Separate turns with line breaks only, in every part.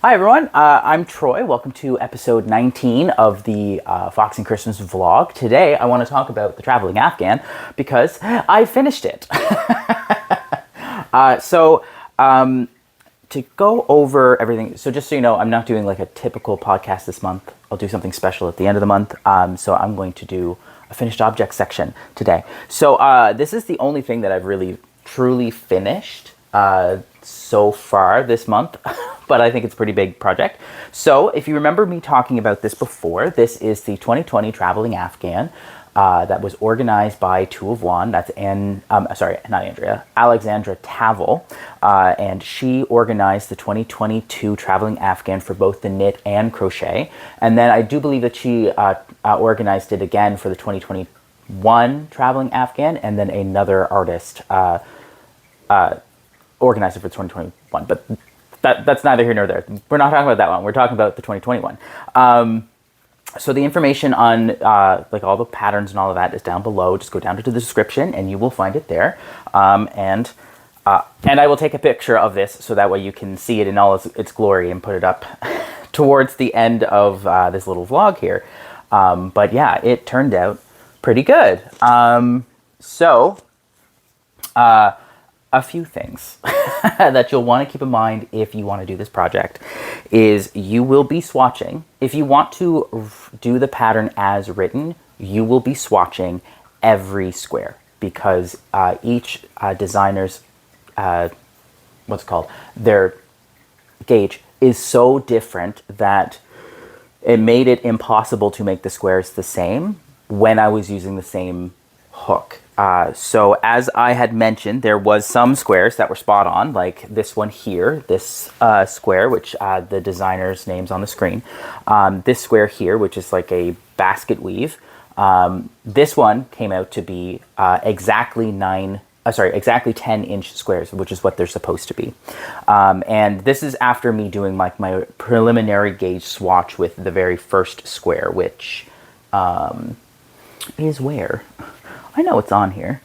Hi everyone, I'm Troy. Welcome to episode 19 of the Fox and Christmas vlog. Today I want to talk about the Traveling Afghan because I finished it. To go over everything, so just so you know, I'm not doing like a typical podcast this month. I'll do something special at the end of the month. So I'm going to do a finished objects section today. So this is the only thing that I've really truly finished so far this month, but I think it's a pretty big project. So if you remember me talking about this before, this is the 2020 Traveling Afghan that was organized by Two of One. That's Alexandra Tavel, and she organized the 2022 Traveling Afghan for both the knit and crochet. And then I do believe that she organized it again for the 2021 Traveling Afghan, and then another artist organized it for 2021, but that's neither here nor there. We're not talking about that one. We're talking about the 2021. So the information on like all the patterns and all of that is down below. Just go down to the description and you will find it there. And I will take a picture of this so that way you can see it in all its glory and put it up towards the end of this little vlog here. But yeah, it turned out pretty good. A few things that you'll want to keep in mind if you want to do this project is you will be swatching. If you want to do the pattern as written, you will be swatching every square because each designer's, their gauge is so different that it made it impossible to make the squares the same when I was using the same hook. So as I had mentioned, there was some squares that were spot on, like this one here, this square, which the designer's name's on the screen. This square here, which is like a basket weave. This one came out to be exactly 10-inch squares, which is what they're supposed to be. And this is after me doing like my preliminary gauge swatch with the very first square, which is where? I know it's on here.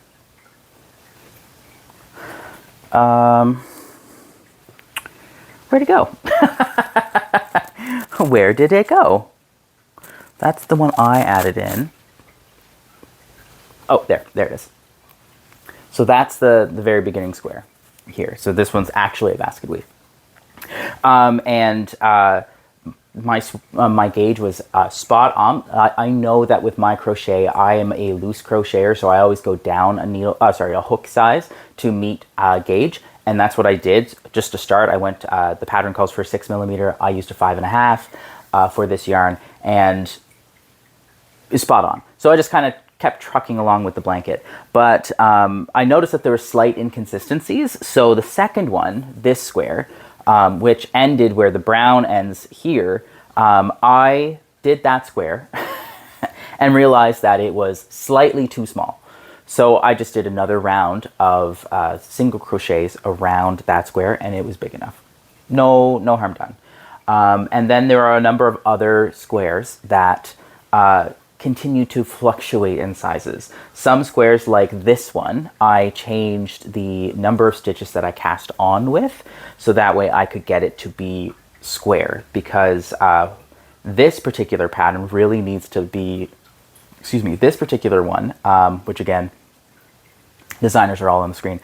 Where'd it go? Where did it go? That's the one I added in. Oh, there it is. So that's the very beginning square here. So this one's actually a basket weave. My gauge was spot on. I know that with my crochet, I am a loose crocheter, so I always go down a hook size to meet gauge, and that's what I did. Just to start, I went. The pattern calls for 6 millimeter. I used a 5.5 for this yarn, and it's spot on. So I just kind of kept trucking along with the blanket, but I noticed that there were slight inconsistencies. So the second one, this square, which ended where the brown ends here, I did that square and realized that it was slightly too small. So I just did another round of single crochets around that square and it was big enough. No harm done. And then there are a number of other squares that continue to fluctuate in sizes. Some squares like this one, I changed the number of stitches that I cast on with, so that way I could get it to be square, because this particular pattern really needs to be, this particular one, which again, designers are all on the screen.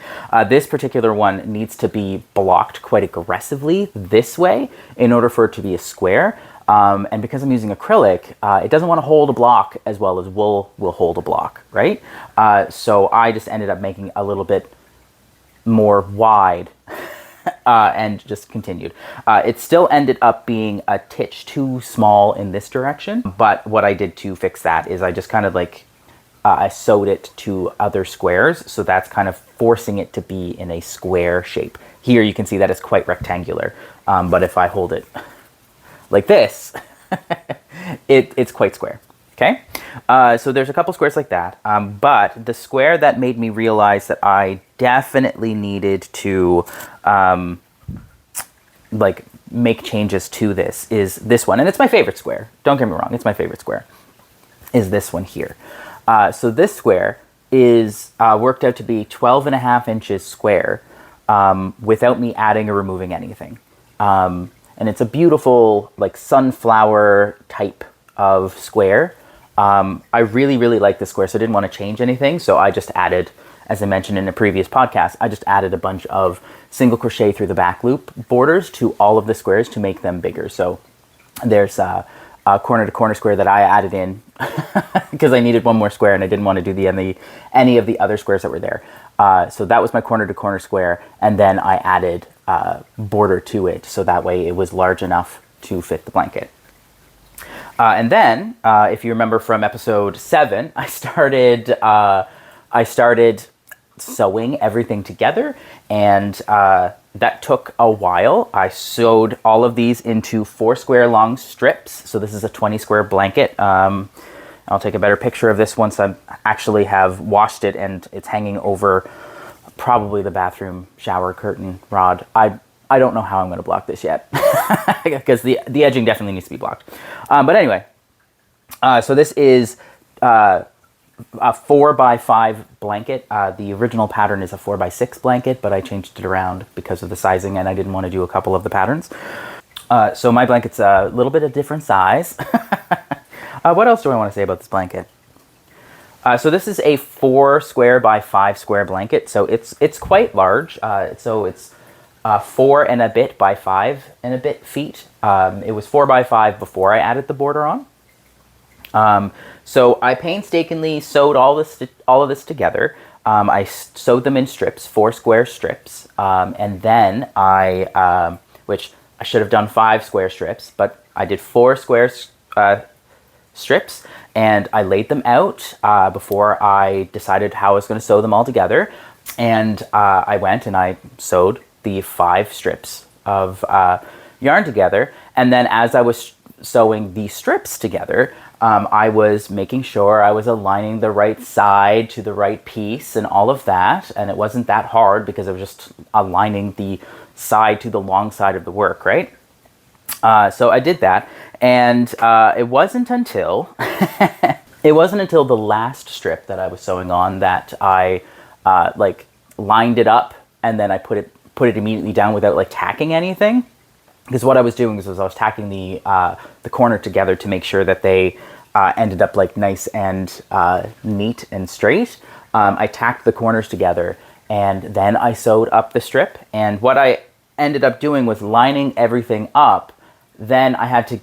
This particular one needs to be blocked quite aggressively this way in order for it to be a square. And because I'm using acrylic, it doesn't want to hold a block as well as wool will hold a block, right? So I just ended up making a little bit more wide and just continued. It still ended up being a titch too small in this direction, but what I did to fix that is I just kind of like, I sewed it to other squares, so that's kind of forcing it to be in a square shape. Here you can see that it's quite rectangular, but if I hold it like this, it's quite square, okay? So there's a couple squares like that, but the square that made me realize that I definitely needed to like make changes to this is this one, and it's my favorite square. Don't get me wrong, it's my favorite square, is this one here. So this square is worked out to be 12.5 inches square without me adding or removing anything. and it's a beautiful like sunflower type of square. I really, really like this square, so I didn't want to change anything. So I just added, as I mentioned in a previous podcast, I just added a bunch of single crochet through the back loop borders to all of the squares to make them bigger. So there's a corner to corner square that I added in because I needed one more square and I didn't want to do any of the other squares that were there. So that was my corner to corner square, and then I added border to it so that way it was large enough to fit the blanket. And then, if you remember from episode 7, I started sewing everything together, and that took a while. I sewed all of these into 4 square long strips. So this is a 20 square blanket. I'll take a better picture of this once I actually have washed it and it's hanging over probably the bathroom shower curtain rod. I don't know how I'm going to block this yet because the edging definitely needs to be blocked. But anyway, so this is a 4x5 blanket. The original pattern is a 4x6 blanket, but I changed it around because of the sizing and I didn't want to do a couple of the patterns. So my blanket's a little bit of different size. What else do I want to say about this blanket? So this is a 4 square by 5 square blanket. So it's quite large. So it's 4 and a bit by 5 and a bit feet. It was 4 by 5 before I added the border on. So I painstakingly sewed all of this together. I sewed them in strips, 4 square strips, and then which I should have done 5 square strips, but I did 4 square strips, and I laid them out before I decided how I was going to sew them all together. And I went and I sewed the 5 strips of yarn together, and then as I was sewing the strips together, I was making sure I was aligning the right side to the right piece and all of that, and it wasn't that hard because I was just aligning the side to the long side of the work, right? So I did that, and it wasn't until the last strip that I was sewing on that I like lined it up, and then I put it immediately down without like tacking anything. Because what I was doing was I was tacking the corner together to make sure that they ended up like nice and neat and straight. I tacked the corners together, and then I sewed up the strip. And what I ended up doing was lining everything up. Then I had to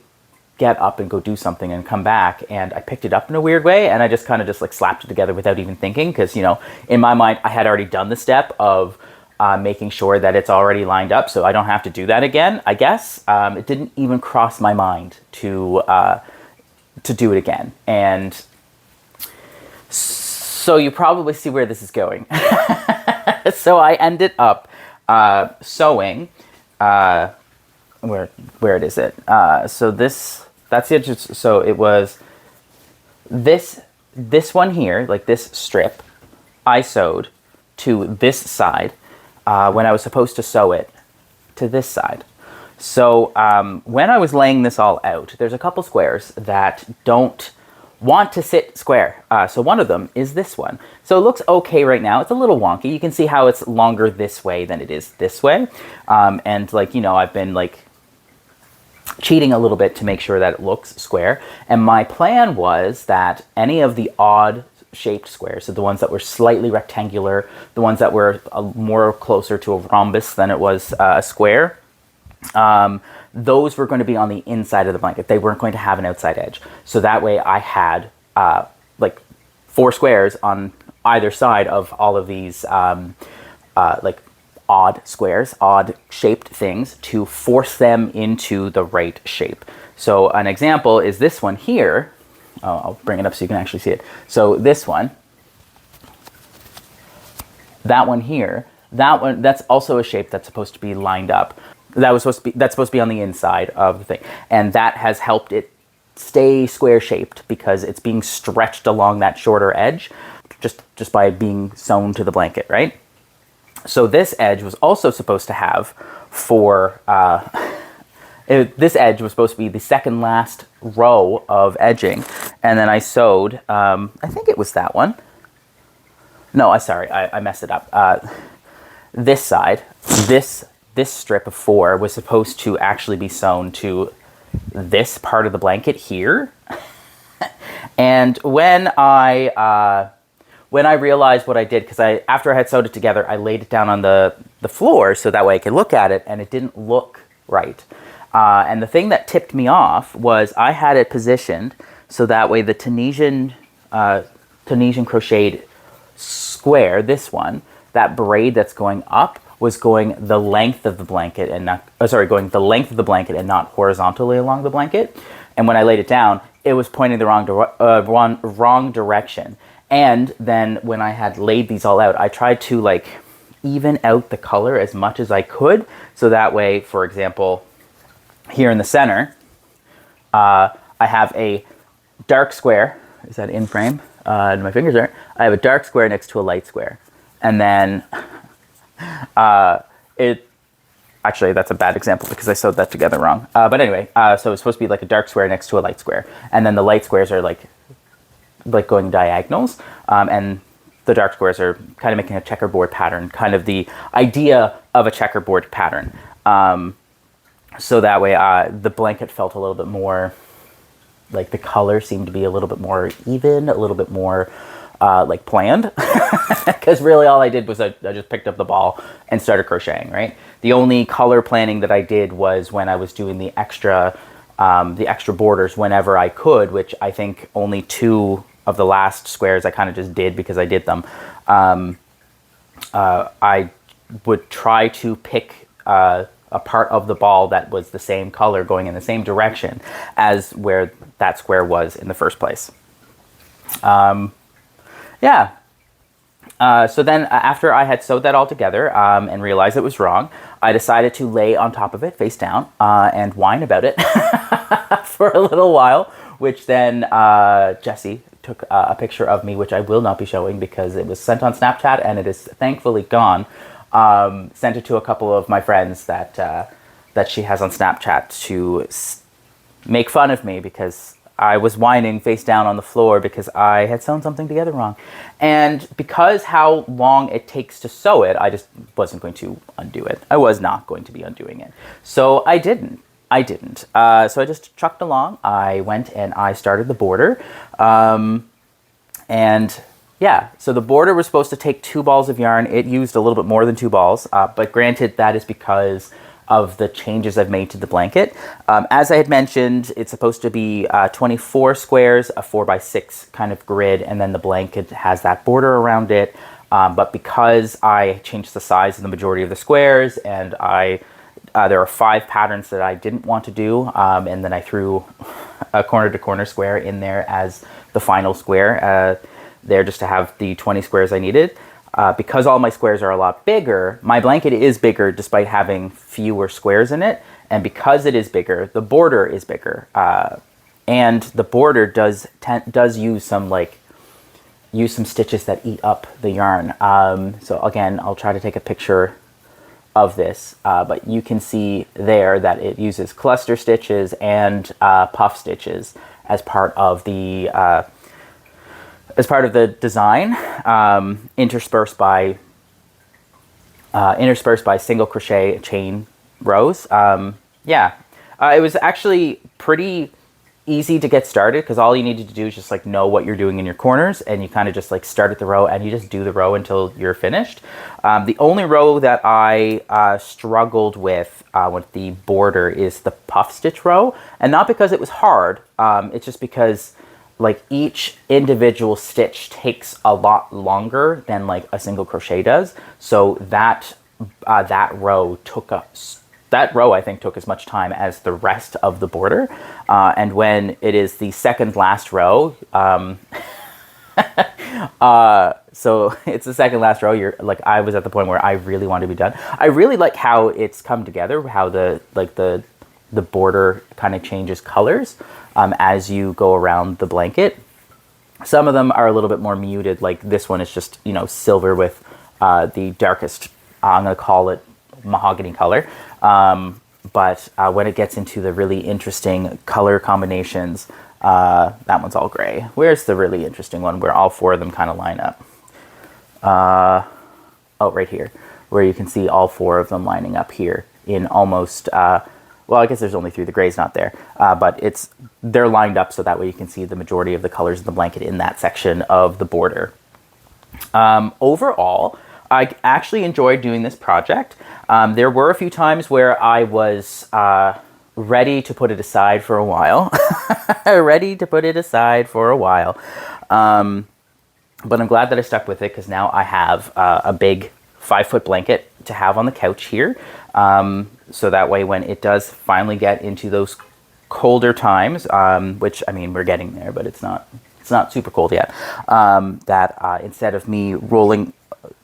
get up and go do something and come back, and I picked it up in a weird way, and I just kind of just like slapped it together without even thinking, because, you know, in my mind I had already done the step of making sure that it's already lined up, so I don't have to do that again, I guess. It didn't even cross my mind to do it again. And so you probably see where this is going. So I ended up sewing, where is it? So that's the edge. So it was this one here, like this strip, I sewed to this side, when I was supposed to sew it to this side. So when I was laying this all out, there's a couple squares that don't want to sit square. So one of them is this one. So it looks okay right now. It's a little wonky. You can see how it's longer this way than it is this way. And like, you know, I've been like cheating a little bit to make sure that it looks square. And my plan was that any of the odd shaped squares, so the ones that were slightly rectangular, the ones that were more closer to a rhombus than it was a square, those were going to be on the inside of the blanket. They weren't going to have an outside edge. So that way I had like 4 squares on either side of all of these like odd squares, odd shaped things, to force them into the right shape. So an example is this one here. I'll bring it up so you can actually see it. So this one, that one here, that one, that's also a shape that's supposed to be lined up. That's supposed to be on the inside of the thing. And that has helped it stay square shaped because it's being stretched along that shorter edge just by being sewn to the blanket, right? So this edge was also supposed to have 4, this edge was supposed to be the second last row of edging. And then I sewed, I think it was that one. No, I messed it up. This side, this this strip of 4 was supposed to actually be sewn to this part of the blanket here. And when I realized what I did, because after I had sewed it together, I laid it down on the floor so that way I could look at it, and it didn't look right. And the thing that tipped me off was I had it positioned so that way the Tunisian crocheted square, this one, that braid that's going up was going the length of the blanket and not, going the length of the blanket and not horizontally along the blanket. And when I laid it down, it was pointing the wrong direction. And then when I had laid these all out, I tried to like even out the color as much as I could. So that way, for example, here in the center, I have a dark square. Is that in frame? My fingers are. I have a dark square next to a light square. And then actually, that's a bad example because I sewed that together wrong. But anyway, so it's supposed to be like a dark square next to a light square. And then the light squares are like going diagonals. And the dark squares are kind of making a checkerboard pattern, kind of the idea of a checkerboard pattern. So that way the blanket felt a little bit more, like the color seemed to be a little bit more even, a little bit more like planned. Because really all I did was I just picked up the ball and started crocheting, right? The only color planning that I did was when I was doing the extra borders whenever I could, which I think only 2 of the last squares I kind of just did because I did them. I would try to pick a part of the ball that was the same color going in the same direction as where that square was in the first place. Yeah. So then after I had sewed that all together and realized it was wrong, I decided to lay on top of it face down and whine about it for a little while, which then Jessie took a picture of me, which I will not be showing because it was sent on Snapchat and it is thankfully gone. Sent it to a couple of my friends that she has on Snapchat to make fun of me because I was whining face down on the floor because I had sewn something together wrong. And because how long it takes to sew it, I just wasn't going to undo it. I was not going to be undoing it. So I didn't. So I just trucked along. I went and I started the border. And yeah, so the border was supposed to take 2 balls of yarn. It used a little bit more than 2 balls, but granted, that is because of the changes I've made to the blanket. As I had mentioned, it's supposed to be 24 squares, a 4x6 kind of grid, and then the blanket has that border around it. But because I changed the size of the majority of the squares, and there are 5 patterns that I didn't want to do, and then I threw a corner-to-corner square in there as the final square there just to have the 20 squares I needed. Because all my squares are a lot bigger, my blanket is bigger despite having fewer squares in it. And because it is bigger, the border is bigger. And the border does use some stitches that eat up the yarn. So again, I'll try to take a picture of this, but you can see there that it uses cluster stitches and puff stitches as part of the design, interspersed by single crochet chain rows. It was actually pretty easy to get started because all you needed to do is just like know what you're doing in your corners, and you kind of just like start at the row and you just do the row until you're finished. The only row that I struggled with the border is the puff stitch row, and not because it was hard. It's just because like each individual stitch takes a lot longer than like a single crochet does. So that row I think took as much time as the rest of the border. And when it is the second last row, so it's the second last row, you're like, I was at the point where I really want to be done. I really like how it's come together, how the border kind of changes colors as you go around the blanket. Some of them are a little bit more muted, like this one is just, silver with the darkest, I'm going to call it mahogany color. But when it gets into the really interesting color combinations, that one's all gray. Where's the really interesting one where all 4 of them kind of line up? Oh, right here. where you can see all 4 of them lining up here in almost, well, I guess there's only 3, the gray's not there, but they're lined up so that way you can see the majority of the colors in the blanket in that section of the border. Overall, I actually enjoyed doing this project. There were a few times where I was ready to put it aside for a while. Ready to put it aside for a while. But I'm glad that I stuck with it, because now I have a big 5-foot blanket to have on the couch here. So that way when it does finally get into those colder times, which, I mean, we're getting there, but it's not super cold yet, that instead of me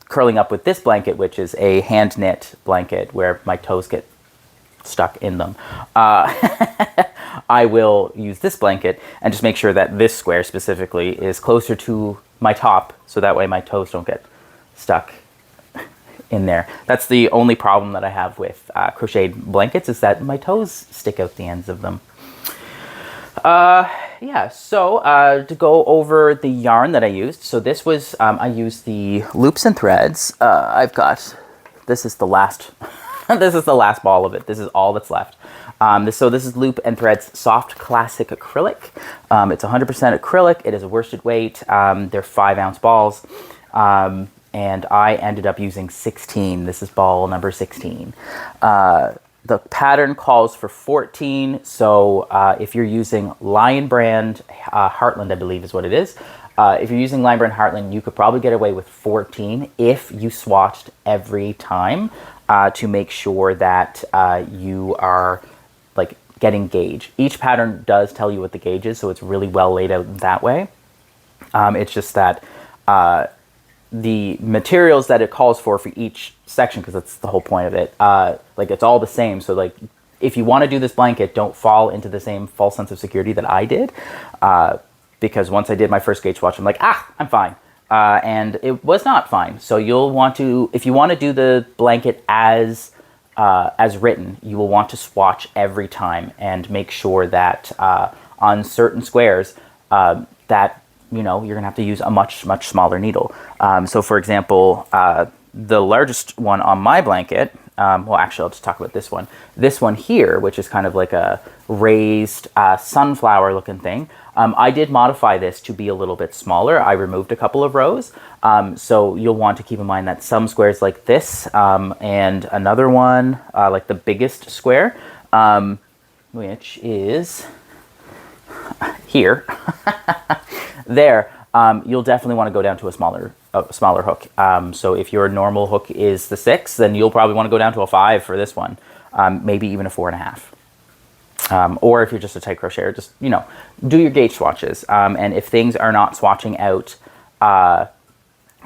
curling up with this blanket, which is a hand knit blanket where my toes get stuck in them, I will use this blanket and just make sure that this square specifically is closer to my top, so that way my toes don't get stuck in there. That's the only problem that I have with crocheted blankets, is that my toes stick out the ends of them. Yeah, so to go over the yarn that I used. So this was, I used the loops and threads. This is the last, this is the last ball of it. This is all that's left. So this is Loop and Threads Soft Classic Acrylic. It's 100% acrylic. It is a worsted weight. They're 5-ounce balls. And I ended up using 16. This is ball number 16. The pattern calls for 14, so if you're using Lion Brand Heartland, I believe is what it is. If you're using Lion Brand Heartland, you could probably get away with 14 if you swatched every time to make sure that you are like getting gauge. Each pattern does tell you what the gauge is, so it's really well laid out that way. It's just that the materials that it calls for each section, because that's the whole point of it, like it's all the same. So like if you want to do this blanket, don't fall into the same false sense of security that I did, because once I did my first gauge swatch, I'm like, I'm fine, and it was not fine. So you'll want to, if you want to do the blanket as written, you will want to swatch every time and make sure that on certain squares that you're gonna have to use a much smaller needle. So for example, the largest one on my blanket, well, actually I'll just talk about this one. This one here, which is kind of like a raised sunflower looking thing, I did modify this to be a little bit smaller. I removed a couple of rows. So you'll want to keep in mind that some squares like this, and another one, like the biggest square, which is here, there, you'll definitely want to go down to a smaller hook. So if your normal hook is the 6, then you'll probably want to go down to a 5 for this one, maybe even a 4.5. Or if you're just a tight crocheter, just do your gauge swatches. And if things are not swatching out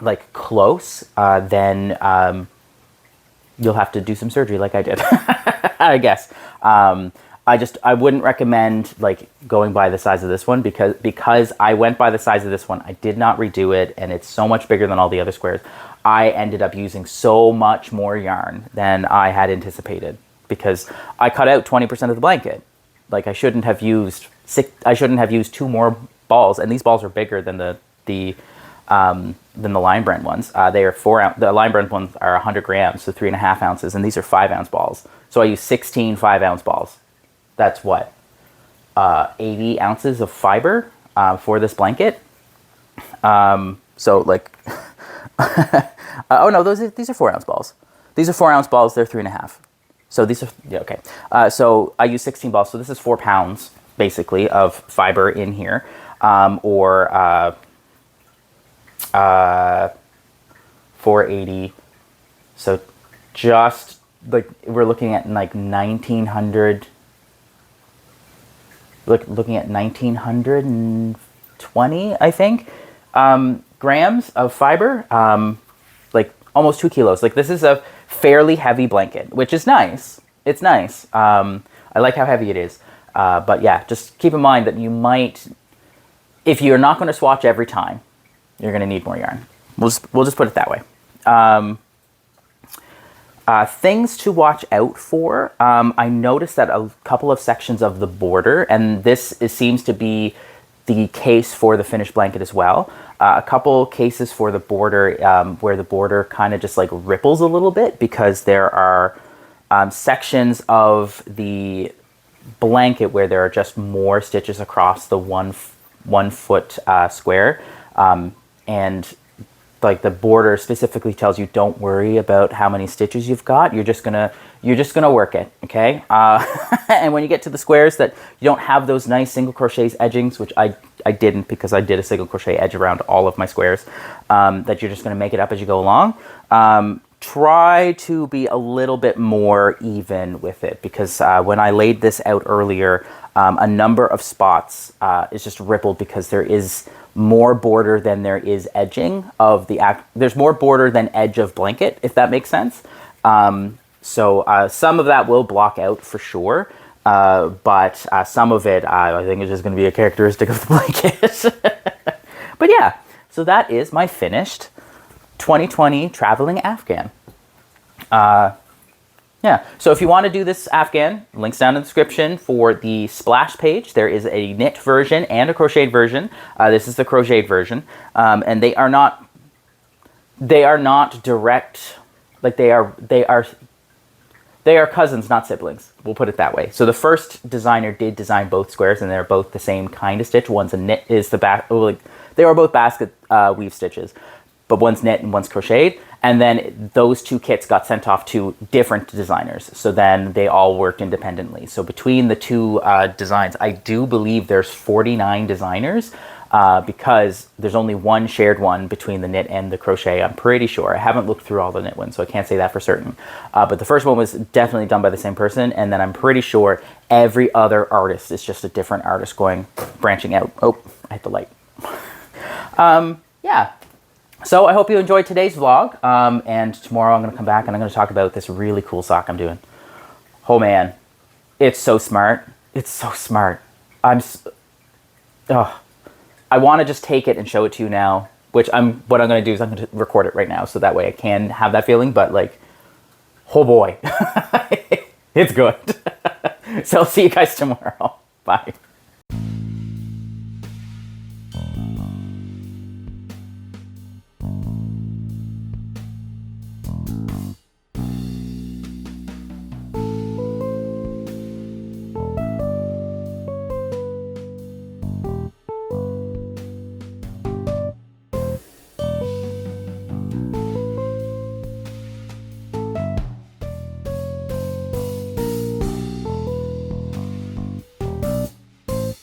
like close, then you'll have to do some surgery, like I did, I guess. I wouldn't recommend like going by the size of this one, because I went by the size of this one. I did not redo it, and it's so much bigger than all the other squares. I ended up using so much more yarn than I had anticipated, because I cut out 20% of the blanket. Like I shouldn't have used 2 more balls, and these balls are bigger than the Lion Brand ones. They are 4 ounce. The Lion Brand ones are 100 grams, so 3.5 ounces, and these are 5-ounce balls. So I use 16 5-ounce balls. That's what, 80 ounces of fiber for this blanket. So like, oh no, these are 4-ounce balls. These are 4-ounce balls. They're 3.5. So these are, yeah, okay. So I use 16 balls. So this is 4 pounds basically of fiber in here, or 480. So just like we're looking at like 1900. Looking at 1920, I think, grams of fiber, like almost 2 kilos. Like this is a fairly heavy blanket, which is nice. It's nice. I like how heavy it is. But yeah, just keep in mind that you might, if you're not going to swatch every time, you're going to need more yarn. We'll just put it that way. Things to watch out for. I noticed that a couple of sections of the border, and this seems to be the case for the finished blanket as well. A couple cases for the border, where the border kind of just like ripples a little bit because there are sections of the blanket where there are just more stitches across the 1 foot square, and like the border specifically tells you don't worry about how many stitches you've got. You're just gonna work it, okay? And when you get to the squares that you don't have those nice single crochet edgings, which I didn't because I did a single crochet edge around all of my squares, that you're just gonna make it up as you go along. Try to be a little bit more even with it, because when I laid this out earlier, a number of spots is just rippled because there is more border than there is edging of the there's more border than edge of blanket, if that makes sense. So some of that will block out for sure, but some of it I think is just going to be a characteristic of the blanket. But yeah, so that is my finished 2020 traveling Afghan. Yeah, so if you want to do this Afghan, links down in the description for the splash page. There is a knit version and a crocheted version. This is the crocheted version, and they are not direct, like they are cousins, not siblings. We'll put it that way. So the first designer did design both squares, and they're both the same kind of stitch. One's a knit, is the back. Like, they are both basket weave stitches, but one's knit and one's crocheted. And then those two kits got sent off to different designers. So then they all worked independently. So between the two designs, I do believe there's 49 designers, because there's only one shared one between the knit and the crochet, I'm pretty sure. I haven't looked through all the knit ones, so I can't say that for certain. But the first one was definitely done by the same person. And then I'm pretty sure every other artist is just a different artist branching out. Oh, I hit the light. Yeah. So I hope you enjoyed today's vlog, and tomorrow I'm going to come back and I'm going to talk about this really cool sock I'm doing. Oh man, it's so smart. It's so smart. I want to just take it and show it to you now, what I'm going to do is I'm going to record it right now so that way I can have that feeling, but like, oh boy, it's good. So I'll see you guys tomorrow. Bye.